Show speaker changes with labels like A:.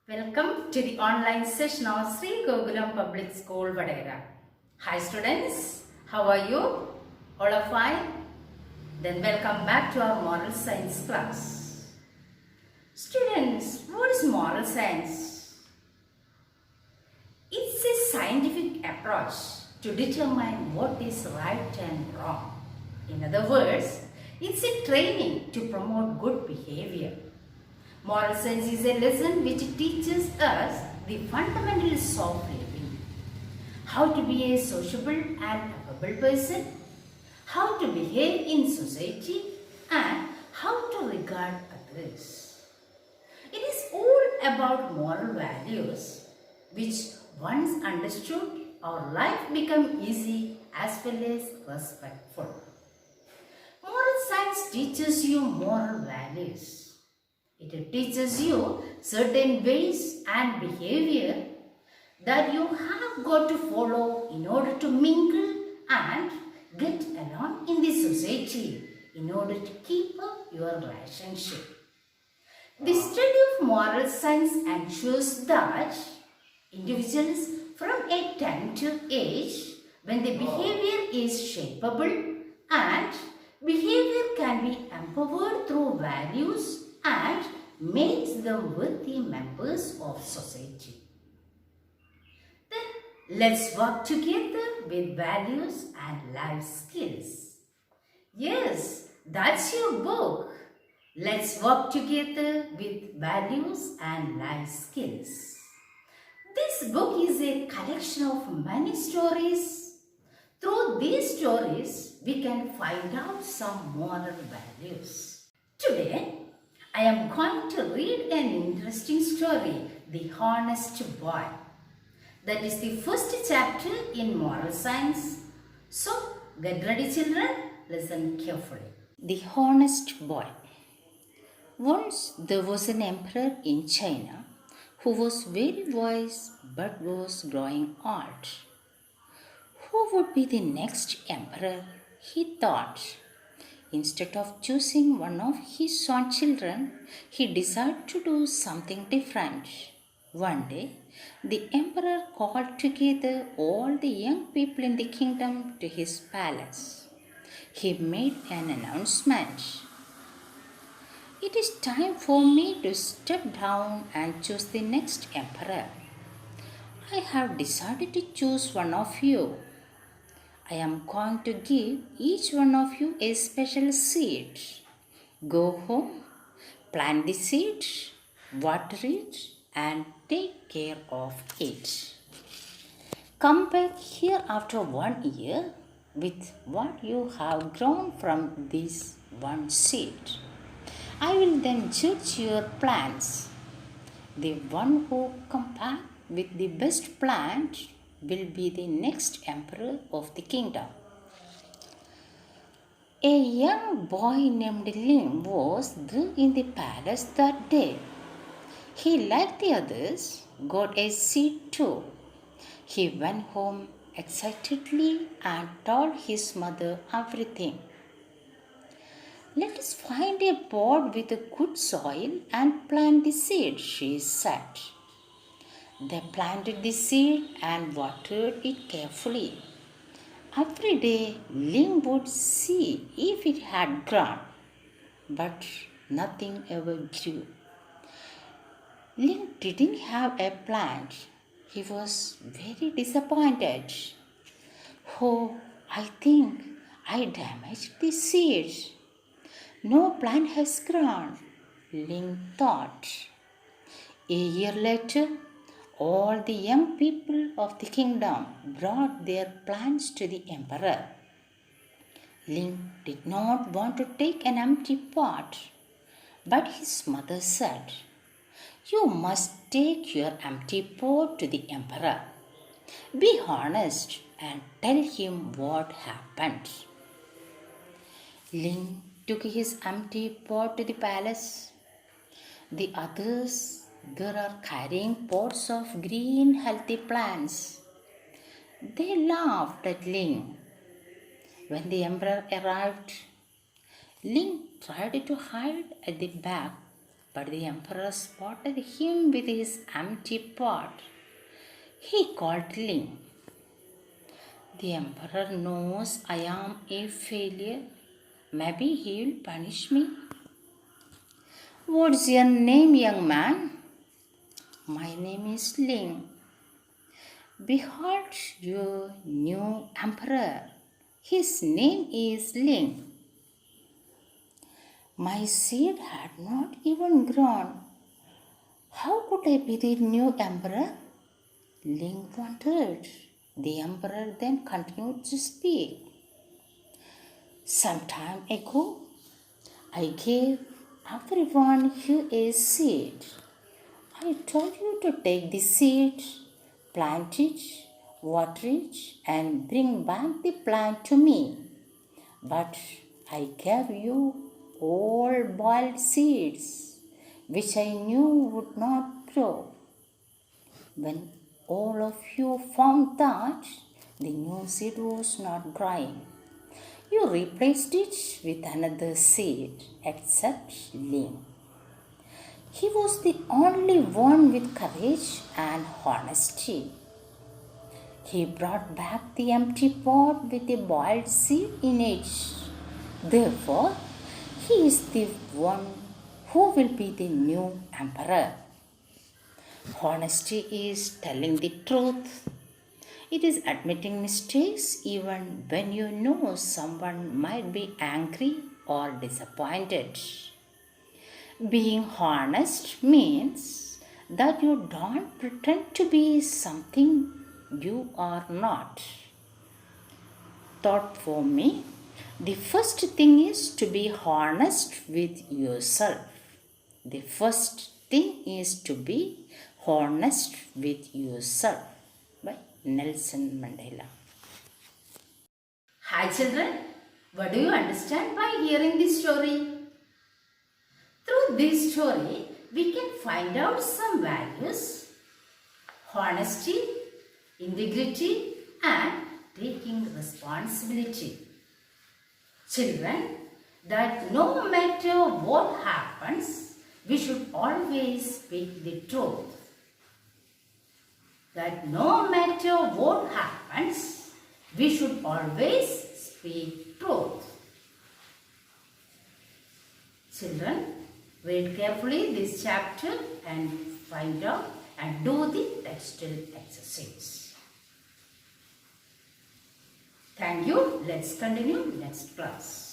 A: Welcome to the online session of Sri Gokulam Public School, Vadera. Hi students, how are you? All are fine? Then welcome back to our moral science class. Students, what is moral science? It's a scientific approach to determine what is right and wrong. In other words, it's a training to promote good behavior. Moral science is a lesson which teaches us the fundamentals of living. How to be a sociable and affable person, how to behave in society, and how to regard others. It is all about moral values which once understood, our life become easy as well as respectful. Moral science teaches you moral values. It teaches you certain ways and behavior that you have got to follow in order to mingle and get along in the society in order to keep up your relationship. The study of moral science ensures that individuals from a tentative age, when the behavior is shapeable and behavior can be empowered through values and makes them worthy members of society. Then let's work together with values and life skills. Yes, that's your book. Let's work together with values and life skills. This book is a collection of many stories. Through these stories, we can find out some moral values. Today, I am going to read an interesting story, The Honest Boy. That is the first chapter in moral science. So, get ready children, listen carefully. The Honest Boy. Once there was an emperor in China who was very wise but was growing old. Who would be the next emperor? He thought. Instead of choosing one of his own children, he decided to do something different. One day, the emperor called together all the young people in the kingdom to his palace. He made an announcement. It is time for me to step down and choose the next emperor. I have decided to choose one of you. I am going to give each one of you a special seed. Go home, plant the seed, water it, and take care of it. Come back here after 1 year with what you have grown from this one seed. I will then judge your plants. The one who comes back with the best plant will be the next emperor of the kingdom. A young boy named Lim was there in the palace that day. He, like the others, got a seat too. He went home excitedly and told his mother everything. Let us find a pot with good soil and plant the seed, she said. They planted the seed and watered it carefully. Every day, Ling would see if it had grown, but nothing ever grew. Ling didn't have a plant. He was very disappointed. Oh, I think I damaged the seed. No plant has grown, Ling thought. A year later, all the young people of the kingdom brought their plants to the emperor. Ling did not want to take an empty pot, but his mother said, You must take your empty pot to the emperor. Be honest and tell him what happened. Ling took his empty pot to the palace. The others there are carrying pots of green healthy plants. They laughed at Ling. When the emperor arrived, Ling tried to hide at the back, But the emperor spotted him with his empty pot. He called Ling. The emperor knows I am a failure. Maybe he will punish me. What's your name, young man? My name is Ling. Behold your new emperor. His name is Ling. My seed had not even grown. How could I be the new emperor? Ling wondered. The emperor then continued to speak. Some time ago, I gave everyone here a seed. I told you to take the seed, plant it, water it, and bring back the plant to me. But I gave you all boiled seeds, which I knew would not grow. When all of you found that the new seed was not growing, you replaced it with another seed, except Ling. He was the only one with courage and honesty. He brought back the empty pot with a boiled seed in it. Therefore, he is the one who will be the new emperor. Honesty is telling the truth. It is admitting mistakes even when you know someone might be angry or disappointed. Being honest means that you don't pretend to be something you are not. Thought for me, the first thing is to be honest with yourself. The first thing is to be honest with yourself. By Nelson Mandela. Hi children, what do you understand by hearing this story? Through this story, we can find out some values: honesty, integrity, and taking responsibility. Children, that no matter what happens, we should always speak the truth. That no matter what happens, we should always speak truth. Children, read carefully this chapter and find out and do the textual exercise. Thank you. Let's continue next class.